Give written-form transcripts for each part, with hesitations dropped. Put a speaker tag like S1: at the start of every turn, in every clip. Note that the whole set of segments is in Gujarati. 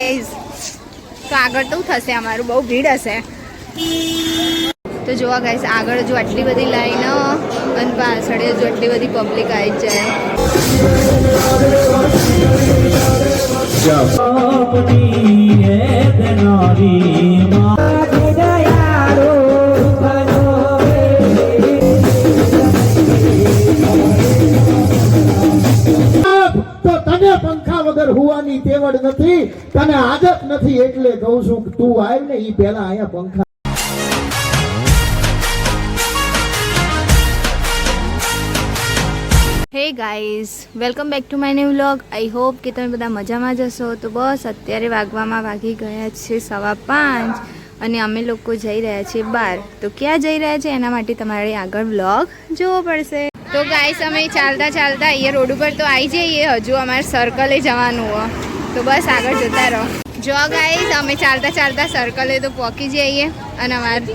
S1: તો આગળ તો થશે અમારું બહુ ભીડ હશે તો જોવા ગાઈસ આગળ જો આટલી બધી લાઈન અને પાછળ જો આટલી બધી પબ્લિક આવી
S2: જાય પંખા વગર હુવાની તેવડ નથી તને આદત નથી એટલે કહું છું કે તું આવ ને ઈ પહેલા અહીંયા પંખા
S1: hey guys welcome back to my new vlog I hope કે તમે બધા મજામાં જ હશો તો બસ અત્યારે વાગી ગયા છે 5:15 અને અમે લોકો જઈ રહ્યા છીએ બહાર તો ક્યાં જઈ રહ્યા છે એના માટે તમારે આગળ વ્લોગ જોવો પડશે તો ગાઈસ અમે ચાલતા અહીંયા રોડ ઉપર તો આવી જઈએ હજુ અમારે સર્કલે જવાનું હોય તો બસ આગળ જતા રહો જો ગાઈસ અમે ચાલતા સર્કલે તો પહોંચી જઈએ અને અમારે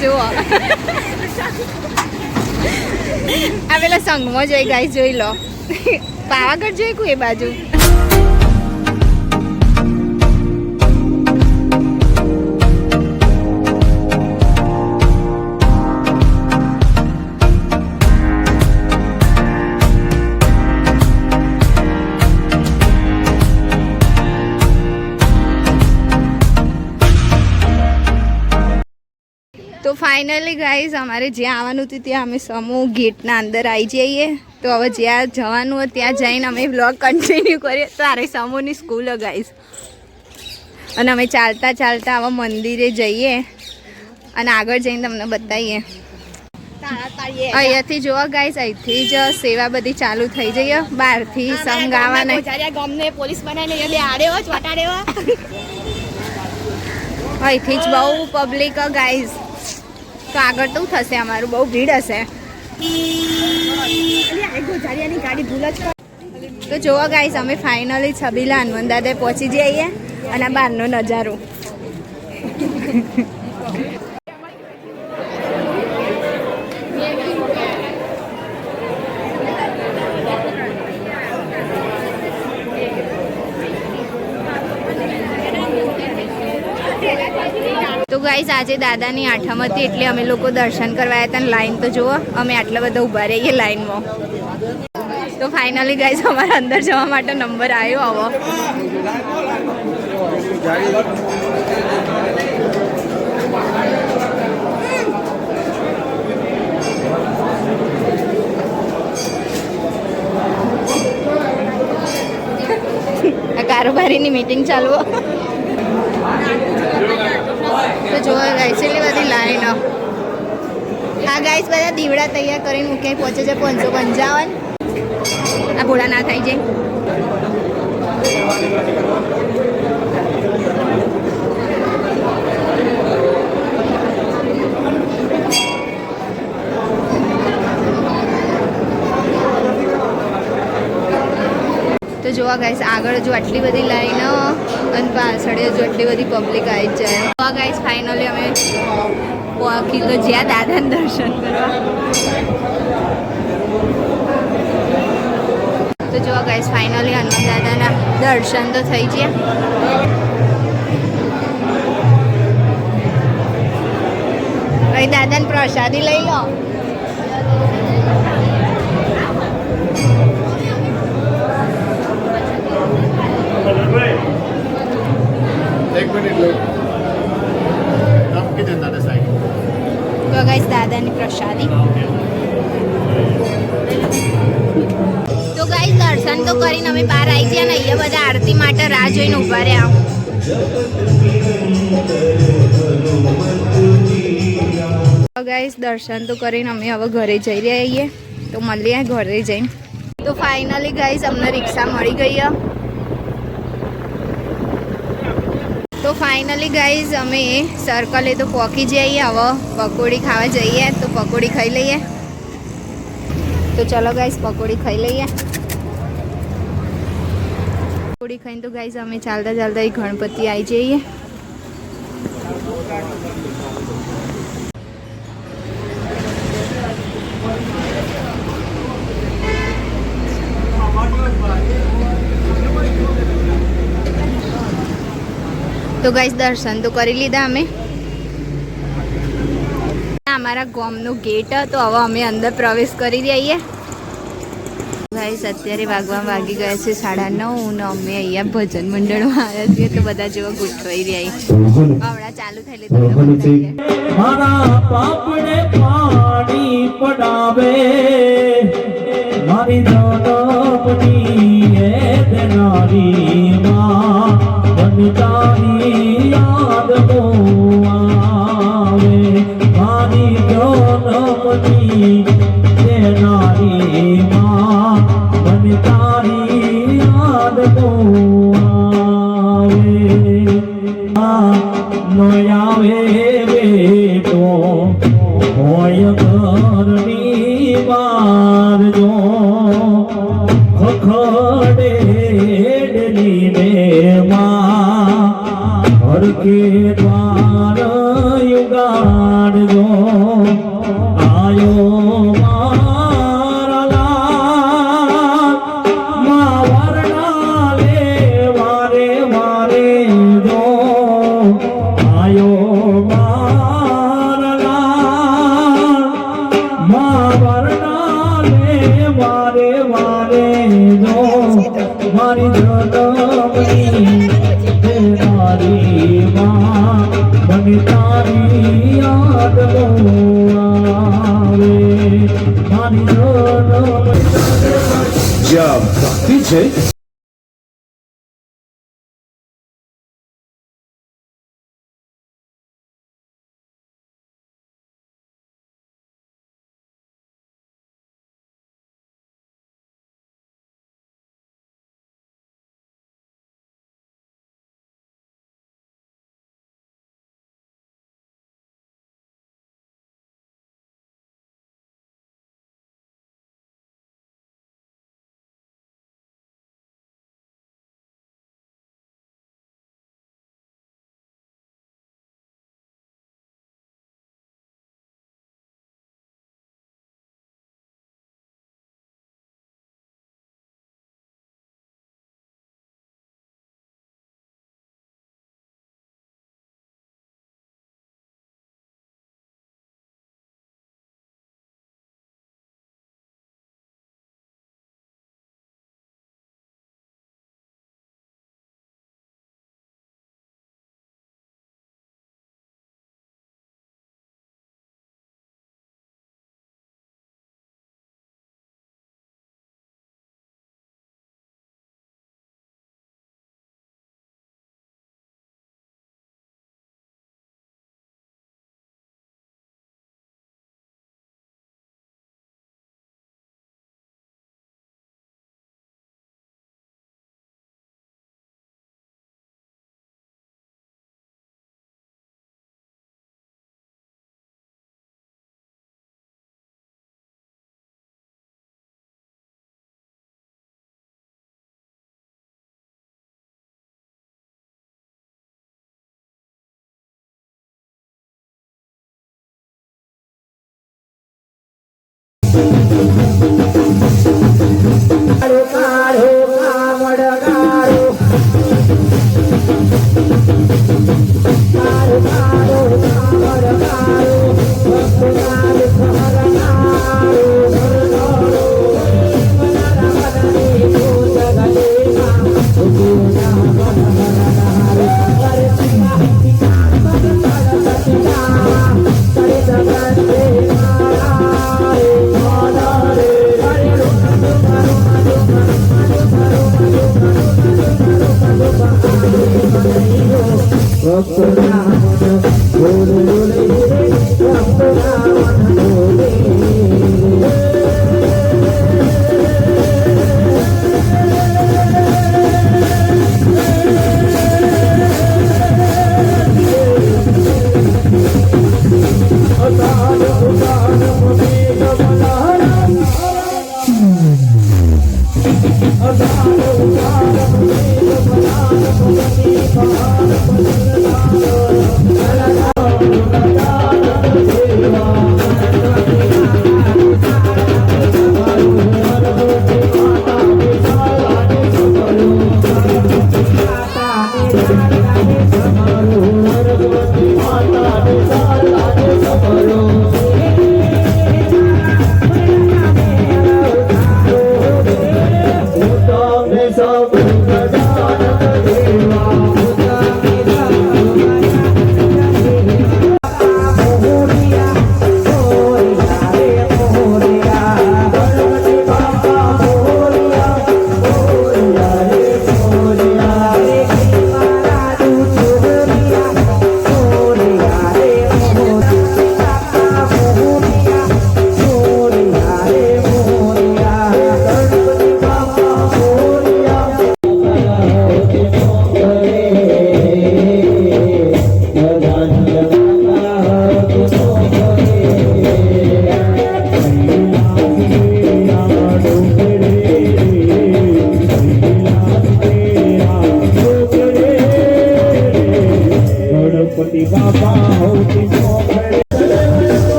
S1: જુઓ આ પેલા સંગમાં જોઈ ગાઈસ જોઈ લો પાવાગઢ જોઈ કોઈ બાજુ તો ફાઇનલી ગાઈઝ અમારે જ્યાં આવવાનું હતું ત્યાં અમે સમૂહ ગેટના અંદર આવી જઈએ તો હવે જ્યાં જવાનું હોય ત્યાં જઈને અમે બ્લોગ કન્ટિન્યુ કરીએ તારે સમૂહની સ્કૂલ ગાઈઝ અને અમે ચાલતા હવે મંદિરે જઈએ અને આગળ જઈને તમને બતાવીએ અહીંયાથી જોવા ગાઈઝ અહીંથી જ સેવા બધી ચાલુ થઈ જઈએ બહારથી સંગ ગાવાના પોલીસ બનાવીને અહીંથી જ બહુ પબ્લિક ગાઈઝ તો આગળ તો થશે અમારું બહુ ભીડ હશે તો જોવા ગાઈસ અમે ફાઇનલી છબીલા હનુમાન દાદા પહોંચી જઈએ અને બહારનો નજારો તો ગાઈસ આજે દાદાની આઠમ હતી એટલે અમે લોકો દર્શન કરવા આવ્યા હતા લાઈન તો જુઓ અમે આટલા બધા ઊભા રહીએ લાઈનમાં તો ફાઇનલી ગાઈસ અમારા અંદર જવા માટે નંબર આવ્યો આવો કારોબારીની મીટિંગ ચાલુ તો જોવા ગાઈસ એટલી બધી લાઈન આ ગાઈસ બધા દીવડા તૈયાર કરીને મૂક્યા પહોંચે છે 555 આ ભોળા ના થાય છે તો જોવા ગાઈસ આગળ જો આટલી બધી લાઈન અને પાછળ જો આટલી બધી પબ્લિક આવી જાય જોવા ગાઈસ ફાઇનલી અમે પહોંચી તો જ્યાં દાદાને દર્શન કરવા તો જોવા ગાઈસ ફાઇનલી હનુમાન દાદાના દર્શન તો થઈ ગયા અહીં દાદાને પ્રસાદી લઈ લો તો ગાઈસ દાદાની પ્રસાદી તો ગાઈસ દર્શન તો કરીને અમે બહાર આવી ગયા ને અહીંયા બધા આરતી માટે રાહ જોઈને ઊભા રહ્યા ગાઈસ દર્શન તો કરીને અમે હવે ઘરે જઈ રહ્યા છીએ તો મળીએ ઘરે જઈને તો ફાઇનલી ગાઈસ અમને રિક્ષા મળી ગઈ તો ફાઇનલી ગાઈઝ અમે સર્કલે તો પહોંચી જઈએ હવે પકોડી ખાવા જઈએ તો પકોડી ખાઈ લઈએ તો ચલો ગાઈઝ પકોડી ખાઈ લઈએ પકોડી ખાઈને તો ગાઈઝ અમે ચાલતા ગણપતિ આવી જઈએ તો ગાઈસ દર્શન તો કરી લીધા અમે. અમારા ગામનો ગેટ તો હવે અમે અંદર પ્રવેશ કરી દઈએ. ગાઈસ અત્યારે વાગી ગયા છે 9:30 ને અમે અહીંયા ભજન મંડળમાં આવ્યા છીએ. તો બધા જેવા ગોઠવાઈ રહ્યા છે. હમણાં ચાલુ થઈ લીધું.
S3: મારા પાપને પાણી પડાવે મારી જનમની એ દેનારી માં બનતાની યાદ બહુ આવે મારી જનમની દેનારી માં બનતાની યાદ બહુ આવે નો આવે બેટો હોય ઘરની બાર જો ખખડે ડેલી માં ઘર કે દ્વાર યુગાડજો આયો મારા લાલ મા વરણા લે વારે વારે જો આયો મારા લાલ મા વરણા લે વારે વારે જો મારી જનમની દેનારી માં મને તારી યાદ બહુ આવે મારી જનમની
S2: જ્યાં ભક્તિ છે
S3: Thank you.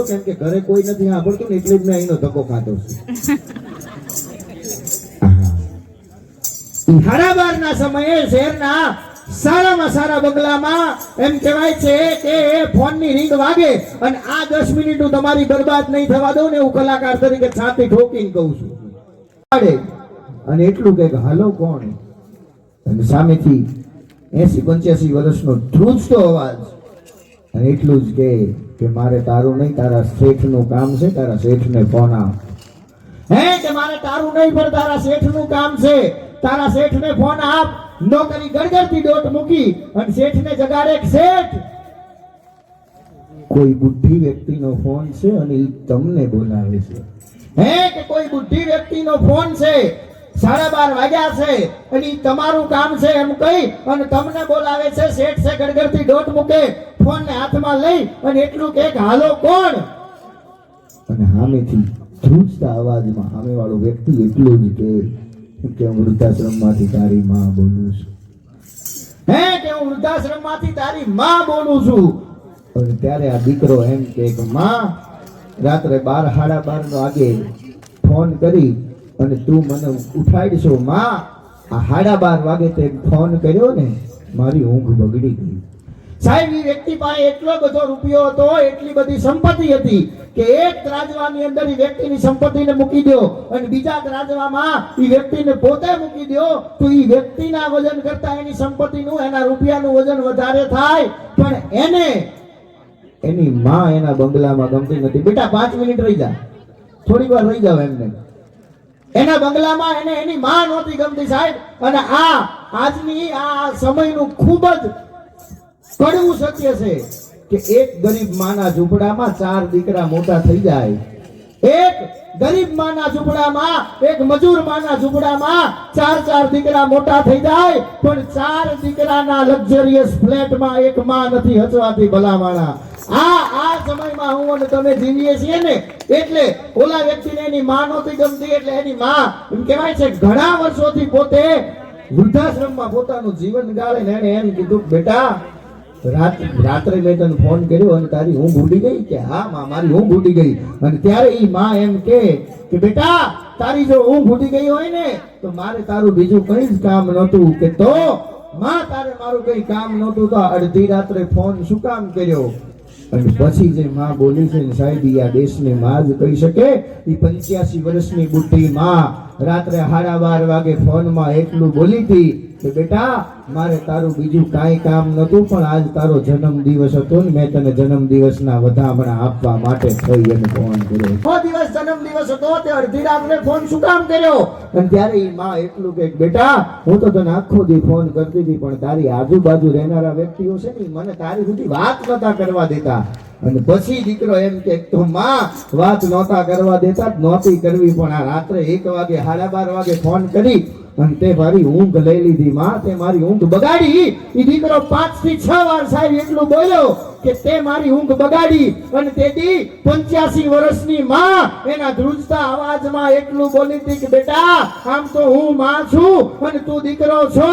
S2: કેમ કે ઘરે કોઈ નથી સાંભળતું ને એટલે જ મેં અહીંનો ધક્કો ખાધો છે. 12:30 સમયે શહેરના સારામાં સારા બંગલામાં એમ કહેવાય છે કે ફોનની રિંગ વાગે અને આ 10 મિનિટ હું તમારી બરબાદ નહીં થવા દઉં ને હું કલાકાર તરીકે છાતી ઠોકીને કહું છું. અને એટલું કે હાલો કોણ, અને સામેથી 80-85 વર્ષનો ધ્રુજતો અવાજ, અને એટલું જ કે મારે તારું નહીં, તારા શેઠનું કામ છે, તારા શેઠને ફોન આપ. હે કે મારે તારું નહીં પણ તારા શેઠનું કામ છે, તારા શેઠને ફોન આપ. નોકરી ગડગડતી દોટ મૂકી અને શેઠને જગાડે. શેઠ, કોઈ બુદ્ધિ વ્યક્તિનો ફોન છે અને ઈ તમને બોલાવે છે. હે કે કોઈ બુદ્ધિ વ્યક્તિનો ફોન છે, 12:30 વાગ્યા છે અને ઈ તમારું કામ છે એમ કહી અને તમને બોલાવે છે. શેઠ છે ગડગડતી દોટ મૂકે, ફોનને હાથમાં લઈ અને એટલું કે હાલો કોણ, અને સામેથી ધ્રુજતા અવાજમાં સામેવાળો વ્યક્તિ એટલું જ કે હું વૃદ્ધાશ્રમમાંથી તારી માં બોલું છું. હે કે હું વૃદ્ધાશ્રમમાંથી તારી માં બોલું છું. અને ત્યારે આ દીકરો એમ કે માં, રાત્રે 12-12:30 વાગે ફોન કરી અને તું મને ઉઠાડશો માં. આ 12:30 વાગે તે ફોન કર્યો ને, મારી ઊંઘ બગડી ગઈ. સાહેબ, એ વ્યક્તિ પાસે એટલો બધો રૂપિયો હતો, એટલી બધી સંપત્તિ હતી કે એક ત્રાજવાની અંદર એ વ્યક્તિની સંપત્તિને મૂકી દો અને બીજા ત્રાજવામાં એ વ્યક્તિને પોતે મૂકી દો તો એ વ્યક્તિના વજન કરતા એની સંપત્તિનું, એના રૂપિયાનું વજન વધારે થાય. પણ એને એની માં એના બંગલામાં ગમતી નથી. બેટા 5 મિનિટ રહી જા, થોડીક વાર રહી જાવ એમને. એના બંગલામાં એને એની માં નહોતી ગમતી સાહેબ. અને આજની આ સમયનું ખૂબ જ કડવું સત્ય છે કે એક ગરીબ માના ઝૂંપડામાં 4 દીકરા મોટા થઈ જાય. એક ગરીબ માના ઝૂંપડામાં, એક મજૂર માના ઝૂંપડામાં 4 દીકરા મોટા થઈ જાય, પણ 4 દીકરાના લક્ઝરિયસ ફ્લેટમાં એક માં નથી હચવાતી. ભલામાણા, આ સમયમાં હું અને તમે જીવીએ છીએ ને, એટલે ઓલા વ્યક્તિને એની માં નહોતી ગમતી એટલે એની માં એમ કહેવાય છે ઘણા વર્ષોથી પોતે વૃદ્ધાશ્રમમાં પોતાનું જીવન ગાળે ને એને એમ કીધું બેટા, રાત્રે મેં તને ફોન કર્યો અને તારી ઊંઘ ઉડી ગઈ? કે હા માં, મારી ઊંઘ ઉડી ગઈ. અને ત્યારે ઈ માં એમ કે બેટા, તારી જો ઊંઘ ઉડી ગઈ હોય ને તો મારે તારું બીજું કઈ જ કામ નહોતું. કે તો માં, તારે મારું કઈ કામ નહોતું તો અડધી રાત્રે ફોન શું કામ કર્યો? અને પછી જે માં બોલી છે ને સાહેબ, આ દેશને માં જ કહી શકે. ઈ 85 વર્ષની બુઢી માં રાત્રે 12:30 વાગે ફોનમાં એટલું બોલી હતી કે બેટા, મારે તારું બીજું કાંઈ કામ નતું, પણ આજ તારો જન્મ દિવસ હતો ને મેં તને જન્મ દિવસના વધામણા આપવા માટે થઈ અને ફોન કર્યો. ઓ દિવસ જન્મ દિવસ હતો તે અડધી રાત્રે ફોન શું કામ કર્યો? અને ત્યારે ઈ માં એટલું કે બેટા, હું તો તને આખો દી ફોન કરતી હતી, પણ તારી આજુબાજુ રહેનારા વ્યક્તિઓ છે ને મને તારી સુધી વાત નતા કરવા દેતા. અને પછી દીકરો એમ કે તો માં, વાત નહોતા કરવા દેતા, નહોતી કરવી, પણ આ રાત્રે 1 વાગે 12:30 વાગે ફોન કરી અને તે મારી ઊંઘ લઈ લીધી. માં, તે મારી ઊંઘ બગાડી. એ દીકરો 5 થી 6 વાર સાહેબ એટલું બોલ્યો કે તે મારી ઊંઘ બગાડી. અને તેથી 85 વર્ષની માં એના ધ્રુજતા અવાજમાં એટલું બોલી હતી કે બેટા, આમ તો હું માં છું અને તું દીકરો છો,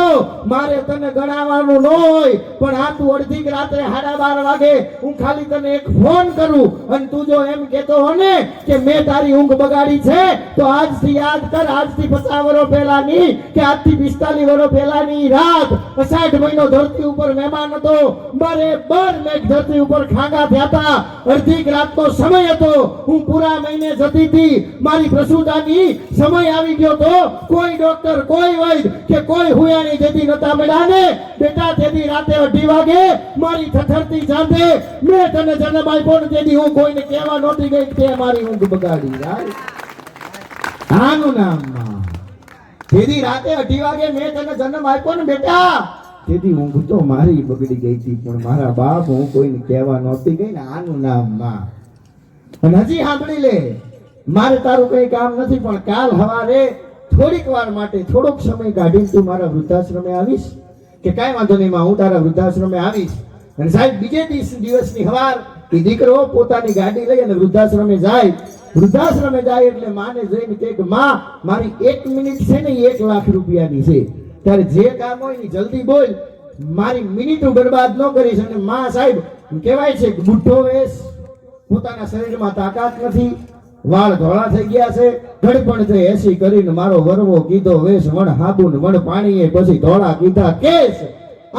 S2: મારે તને ગણાવવાનું ન હોય, પણ આ તું અડધી રાત્રે 12:30 વાગે હું ખાલી તને એક ફોન કરું અને તું જો એમ કહેતો હો ને કે મેં તારી ઊંઘ બગાડી છે, તો આજથી યાદ કર, આજથી 50 વર્ષ પહેલાની કે આજથી 45 વર્ષ પહેલાની રાત, 60 મહિનો ધરતી ઉપર મહેમાન હતો, બરાબર મેઘ ધરતી ઉપર ખાંગા થયા હતા, અડધી રાતનો સમય હતો, હું પૂરા મહિને જતી હતી, મારી પ્રસૂતાની સમય આવી ગયો તો કોઈ ડોક્ટર, કોઈ વૈદ કે કોઈ હુયાની જેથી નતા મળ્યા ને બેટા. તેથી રાતે 2:30 વાગે મારી થથરતી જાંધે મેં તને જન્મ આપ્યો ને તેથી હું કોઈને કહેવા નહોતી ગઈ તે મારી ઊંઘ બગાડી. આનું નામ માં. તેથી રાતે 2:30 વાગે મેં તને જન્મ આપ્યો ને બેટા, તેથી ઊંઘ તો મારી બગડી ગઈ હતી, પણ મારા બાપ હું કોઈને કહેવા નહોતી ગઈ ને. આનું નામ માં. અને હજી સાંભળી લે, મારે તારું કઈ કામ નથી, પણ કાલ સવારે થોડીક વાર માટે થોડોક સમય કાઢીને તું મારા વૃદ્ધાશ્રમે આવીશ? કે કાંઈ વાંધો નહીં માં, હું તારા વૃદ્ધાશ્રમે આવીશ. અને સાહેબ બીજે દિવસની સવાર એ દીકરો પોતાની ગાડી લઈ અને વૃદ્ધાશ્રમે જાય. વૃદ્ધાશ્રમે જાય એટલે માને જોઈને કે માં, મારી 1 મિનિટ છે ને 1 લાખ રૂપિયાની છે, ત્યારે જે કામ હોય ને જલ્દી બોલ, મારી મિનિટ બરબાદ ન કરીશ. અને માં સાહેબ કહેવાય છે બુઢો વેશ પોતાના શરીરમાં તાકાત નથી, વાળ ધોળા થઈ ગયા છે, ઘડપણ તે એસી કરીને મારો વરવો કીધો વેશ, વણ હાબુન વણ પાણીએ પછી ધોળા કીધા કેસ.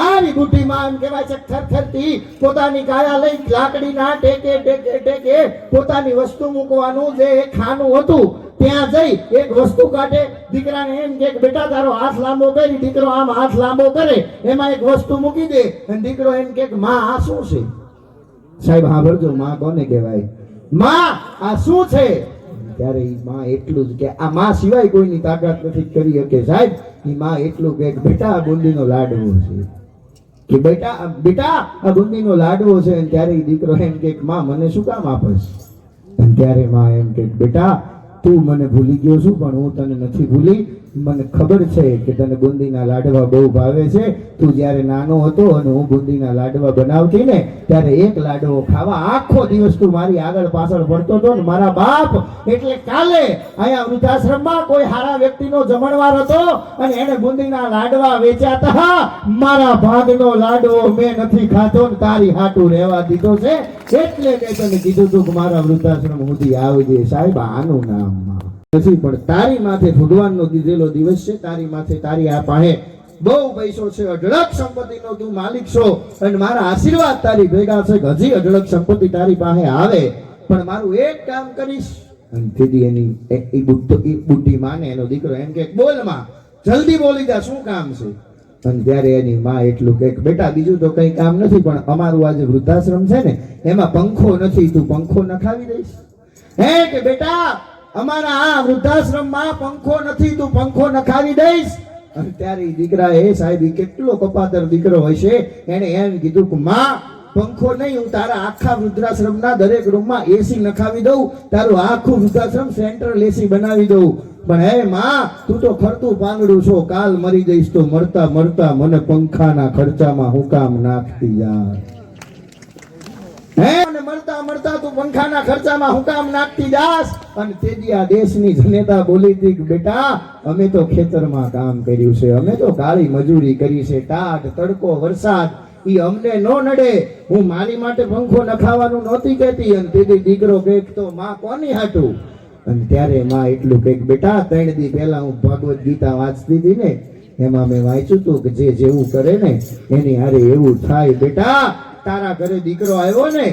S2: આવી બુઢીમાં એમ કહેવાય છે થરથરતી પોતાની કાયા લઈ લાકડીના ટેકે ટેકે ટેકે પોતાની વસ્તુ મૂકવાનું જે એક ખાનું હતું ત્યાં જઈ એક વસ્તુ કાઢે, દીકરાને એમ કે બેટા તારો હાથ લાંબો કરી, દીકરો આમ હાથ લાંબો કરે, એમાં એક વસ્તુ મૂકી દે અને દીકરો એમ કે માં આ શું છે? સાહેબ સાંભળજો, માં કોને કહેવાય? માં આ શું છે? ત્યારે ઈ માં એટલું જ કે આ માં સિવાય કોઈની તાકાત નથી કરી શકે. સાહેબ ઈ માં એટલું કે બેટા આ બુંદીનો લાડવો છે, કે બેટા આ બુંદીનો લાડવો છે. અને ત્યારે ઈ દીકરો એમ કે માં મને શું કામ આપસ? અને ત્યારે માં એમ કે બેટા તું મને ભૂલી ગયો છું પણ હું તને નથી ભૂલી. મને ખબર છે કે તને બુંદીના લાડવા બહુ ભાવે છે. તું જ્યારે નાનો હતો અને હું બુંદીના લાડવા બનાવતી ને ત્યારે એક લાડવો ખાવા આખો દિવસ તું મારી આગળ પાછળ પડતો હતો ને મારા બાપ. એટલે કાલે અહીંયા વૃદ્ધાશ્રમમાં કોઈ હારા વ્યક્તિનો જમણવાર હતો અને એને બુંદીના લાડવા વેચ્યા હતા. મારા ભાગનો લાડવો મેં નથી ખાધો ને તારી હાટું રહેવા દીધો છે, એટલે મેં તને કીધું તું કે મારા વૃદ્ધાશ્રમ સુધી આવજે. સાહેબ આનું નામ નથી પણ તારી માથે ભગવાનનો દીધેલો દિવસ છે. તારી માથે તારી આ પાસે બહુ પૈસો છે, અઢળક સંપત્તિનો તું માલિક છો અને મારા આશીર્વાદ તારી ભેગા છે. હજી અઢળક સંપત્તિ તારી પાસે આવે પણ મારું એક કામ કરીશ. અને તેથી એની બુદ્ધિ માને એનો દીકરો એમ કે બોલ માં, જલ્દી બોલી જા, શું કામ છે? અને ત્યારે એની માં એટલું કે બેટા બીજું તો કઈ કામ નથી પણ અમારું આજે વૃદ્ધાશ્રમ છે ને એમાં પંખો નથી, તું પંખો નખાવી દઈશ? હે કે બેટા અમારા આ વૃદ્ધાશ્રમમાં પંખો નથી, તું પંખો નખાવી દઈશ? અને ત્યારે દીકરા એ સાહેબ કેટલો કપાતર દીકરો હશે, એને એમ કીધું કે માં પંખો નહીં, હું તારા આખા વૃદ્ધાશ્રમના દરેક રૂમમાં એસી નખાવી દઉં, તારું આખું વૃદ્ધાશ્રમ સેન્ટ્રલ એસી બનાવી દઉં. પણ હે માં તું તો ખરતું પાંગડું છો, કાલ મરી જઈશ તો મરતા મરતા મને પંખાના ખર્ચામાં હું કામ નાખતી જા? હે અને મરતા મરતા તું પંખાના ખર્ચામાં હું કામ નાખતી જાસ? અને તેજી આ દેશની જનતા બોલી હતી કે બેટા અમે તો ખેતરમાં કામ કર્યું છે, અમે તો કાળી મજૂરી કરી છે, ટાઢ તડકો વરસાદ ઈ અમને નો નડે. હું મારી માટે પંખો નખાવાનું નહોતી કહેતી. અને તેજી દીકરો કે તો માં કોની હાટું? અને ત્યારે માં એટલું કે બેટા 3 દી પહેલા હું ભગવદ ગીતા વાંચતી હતી ને એમાં મેં વાંચ્યું હતું કે જે જેવું કરે ને એની હારે એવું થાય. બેટા તારા ઘરે દીકરો આવ્યો ને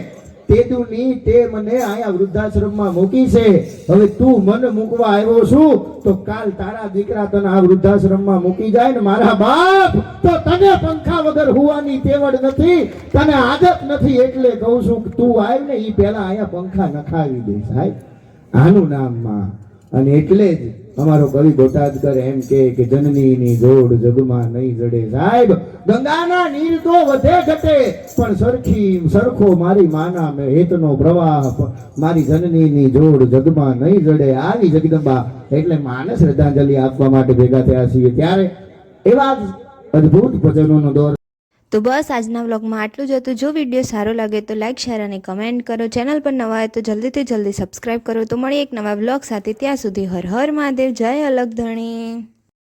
S2: તેદુની તે મને આયા વૃદ્ધાશ્રમમાં મૂકી છે, હવે તું મને મૂકવા આવ્યો છું તો કાલ તારા દીકરા તને આ વૃદ્ધાશ્રમમાં મૂકી જાય ને મારા બાપ તો તને પંખા વગર હુવાની તેવડ નથી, તને આદત નથી. એટલે કહું છું કે તું આવ ને ઈ પહેલા આયા પંખા નખાવી દે. સાહેબ આનું નામ માં. અને એટલે જ અમારો કવિ બોટાદકર એમ કે જનનીની જોડ જગમાં નહીં જડે. સાહેબ ગંગાના નીર તો વધે ઘટે પણ સરખો મારી માના હેતનો પ્રવાહ, મારી જનનીની જોડ જગમાં નહીં જડે. આવી જગદંબા એટલે માને શ્રદ્ધાંજલિ આપવા માટે ભેગા થયા છીએ. ત્યારે એવા જ અદ્ભુત ભજનોનો દોર.
S1: તો બસ આજના વ્લોગમાં આટલું જ હતું. જો વિડીયો સારો લાગે તો લાઇક, શેર અને કમેન્ટ કરો. ચેનલ પર નવા હોય તો જલ્દીથી જલ્દી સબસ્ક્રાઈબ કરો. તો મળીએ એક નવા વ્લોગ સાથે. ત્યાં સુધી હર હર મહાદેવ. જય અલગ ધણી.